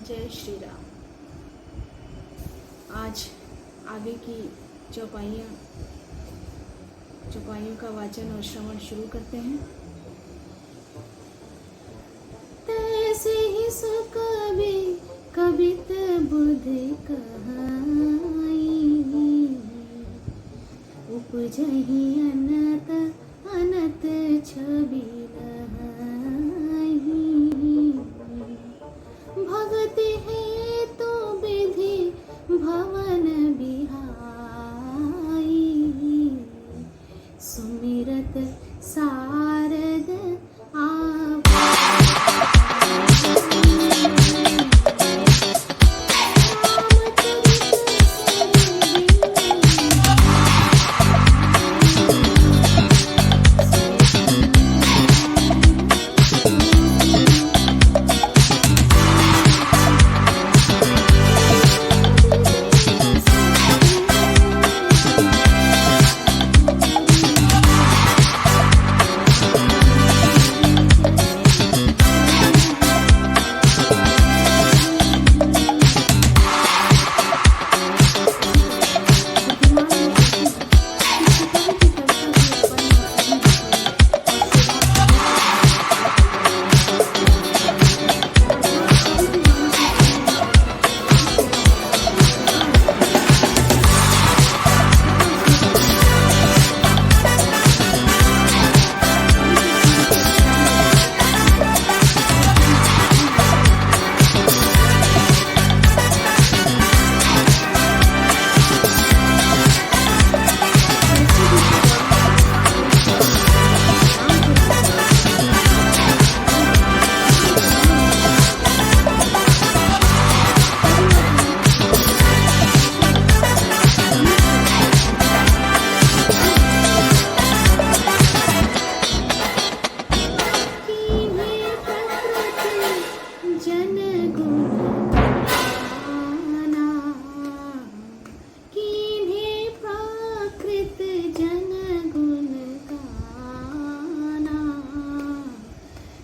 जय श्री राम। आज आगे की चौपाइयों का वाचन और श्रवण शुरू करते हैं। तैसे ही सो कबित बुध कहाई, उपजहि अनत अनत छवि लहाई। भगत है तो विधि भवन बिहाई, सुमिरत सारद आप।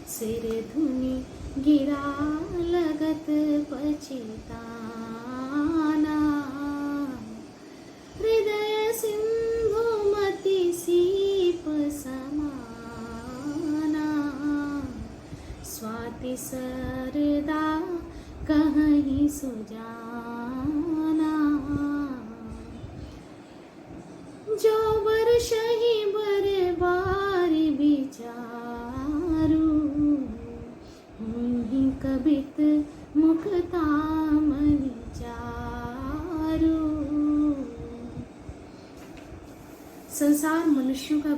सिर धुनि गिरा लगत पछिताना, हृदय सिंधु मति सीप समाना। स्वाति सरदा कहीं सुजाना, जो वर्ष ही बरबारी विचारू। कबित मुक्तामणि चारु। संसारी मनुष्यों का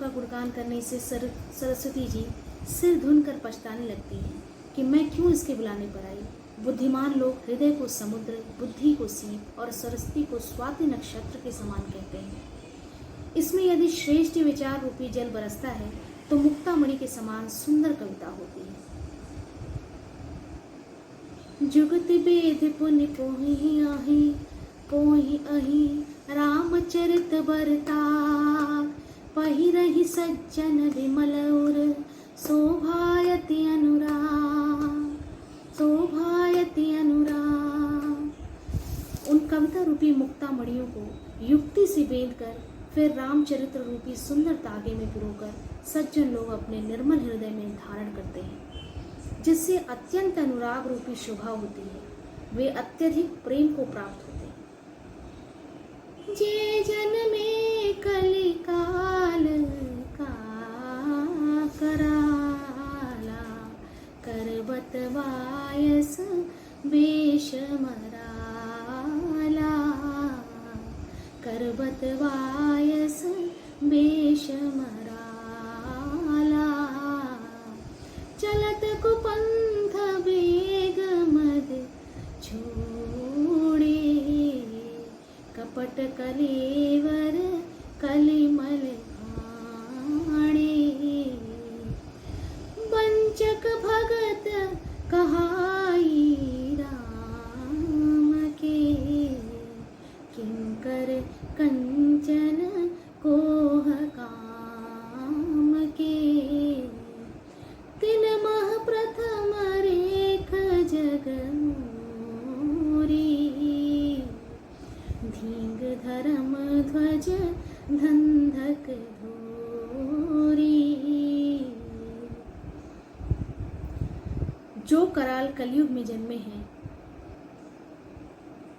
गुणगान करने से सरस्वती जी सिर धुन कर पछताने लगती हैं कि मैं क्यों इसके बुलाने पर आई। बुद्धिमान लोग हृदय को समुद्र, बुद्धि को सीप और सरस्वती को स्वाति नक्षत्र के समान कहते हैं। इसमें यदि श्रेष्ठ विचार रूपी जल बरसता है तो मुक्तामणि के समान सुंदर कविता होती है। जुगत वेद पुनि पोहि अहि रामचरित बरताक। पहिरहि सज्जन विमल उर शोभायति अनुराग। उन कविता रूपी मुक्तामणियों को युक्ति से बेंध कर फिर रामचरित्र रूपी सुंदर तागे में पिरोकर सज्जन लोग अपने निर्मल हृदय में धारण करते हैं, जिससे अत्यंत अनुराग रूपी शोभा होती है। वे अत्यधिक प्रेम को प्राप्त होते हैं। जे जन में कलिकाल का कराला, करबत वायस बेश मराला। करबत वायस बेश मराला। चलत कुपंथ वेग मद छोड़े, कपट कलेवर कलिमल जो कराल कलयुग में जन्मे हैं,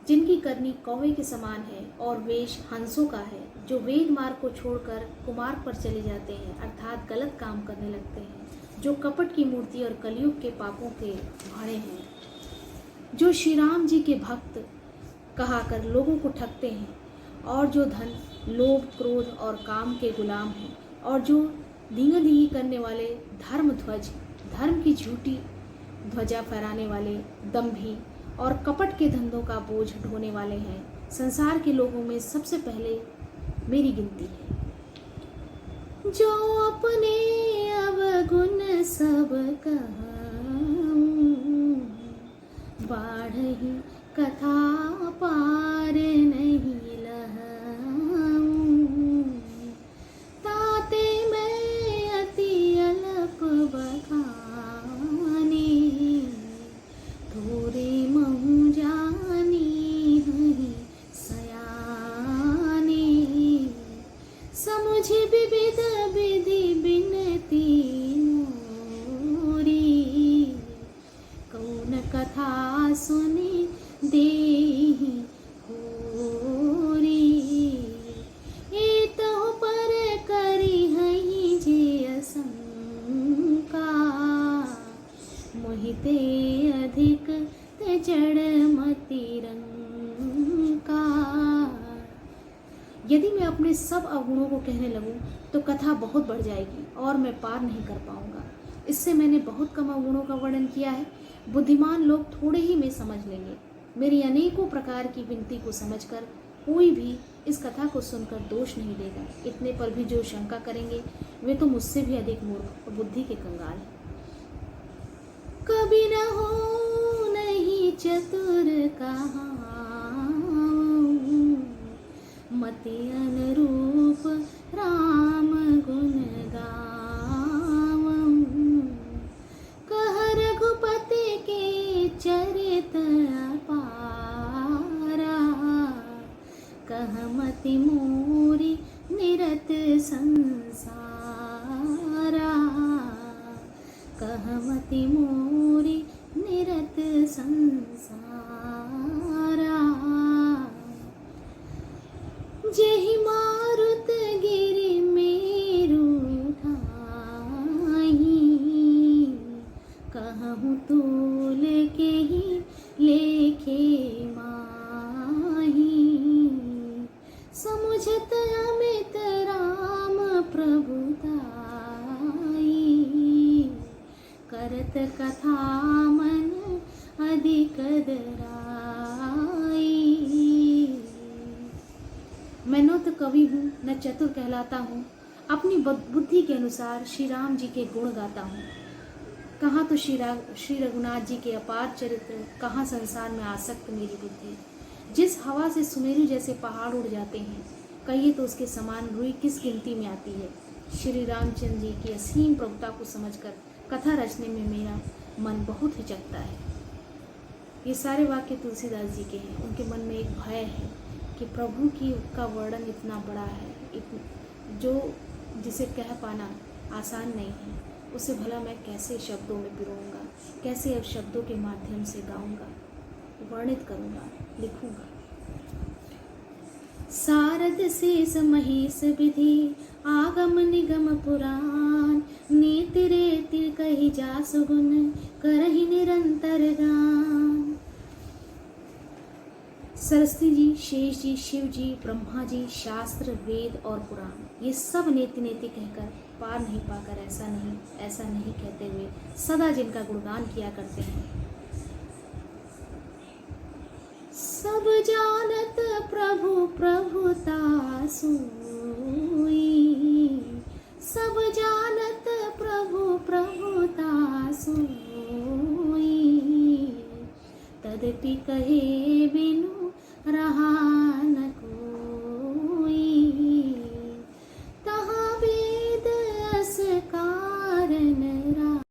जिनकी करनी कौवे के समान है और वेश हंसों का है, जो वेद मार्ग को छोड़कर कुमार्ग पर चले जाते हैं अर्थात गलत काम करने लगते हैं, जो कपट की मूर्ति और कलयुग के पापों के भाड़े हैं, जो श्री राम जी के भक्त कहाकर लोगों को ठगते हैं, और जो धन लोभ क्रोध और काम के गुलाम हैं, और जो धींगी करने वाले धर्म ध्वज धर्म की झूठी ध्वजा फहराने वाले दंभी और कपट के धंधों का बोझ ढोने वाले हैं, संसार के लोगों में सबसे पहले मेरी गिनती है। जो अपने अवगुण सब कहूं, बाढ़ही कथा पार नहीं लहूं, ताते मैं अति अल्प बखानी, थोरे महु जानी हरि सयानी, समुझ विविध विधि बिनती मोरी, कौन कथा सुनी देहि होरी, एतहु पर करी हई जे असंका, मोहिते अधिक ते जड़ मति रंका। यदि मैं अपने सब अवगुणों को कहने लगूं तो कथा बहुत बढ़ जाएगी और मैं पार नहीं कर पाऊंगा। इससे मैंने बहुत कम अवगुणों का वर्णन किया है। बुद्धिमान लोग थोड़े ही में समझ लेंगे। मेरी अनेकों प्रकार की विनती को समझकर कोई भी इस कथा को सुनकर दोष नहीं देगा। इतने पर भी जो शंका करेंगे वे तो मुझसे भी अधिक मूर्ख और बुद्धि के कंगाल हैं। कभी न हो नहीं चतुर कहाऊं, मति अनुरूप राम गुण गाऊं, कह रघुपति के चरित अपारा, कह मति मोरी निरत संसारा, कह मति मोरी निरत संसारा, जेहि मारुत गिरि मेरु ठाई, कहूँ तूल के ही लेखे माही, समुझत अमित राम प्रभुताई, करत कथा मन अधिक दराई। मैं न तो कवि हूँ न चतुर कहलाता हूँ, अपनी बुद्धि के अनुसार श्री राम जी के गुण गाता हूँ। कहाँ तो श्री रघुनाथ जी के अपार चरित्र, कहाँ संसार में आसक्त मेरी बुद्धि। जिस हवा से सुमेरु जैसे पहाड़ उड़ जाते हैं, कहिए तो उसके समान रुई किस गिनती में आती है। श्री रामचंद्र जी की असीम प्रभुता को समझकर कथा रचने में मेरा मन बहुत हिचकता है। ये सारे वाक्य तुलसीदास जी के हैं। उनके मन में एक भय है कि प्रभु की का वर्णन इतना बड़ा है, जो जिसे कह पाना आसान नहीं है, उसे भला मैं कैसे शब्दों में पिरोऊंगा, कैसे अब शब्दों के माध्यम से गाऊंगा, वर्णित करूंगा, लिखूंगा। सारद शेष महेश विधि आगम निगम पुराण, नीति रेति कही जासु गुण करहि निरंतर गान। सरस्वती जी, शेष जी, शिव जी, ब्रह्मा जी, शास्त्र, वेद और पुराण, ये सब नेति नेति कहकर पार नहीं पाकर ऐसा नहीं कहते हुए सदा जिनका गुणगान किया करते हैं। सब जानत प्रभु प्रभुता सोई, सब जानत प्रभु प्रभुता सोई, तदपि कहे बिनु रहा न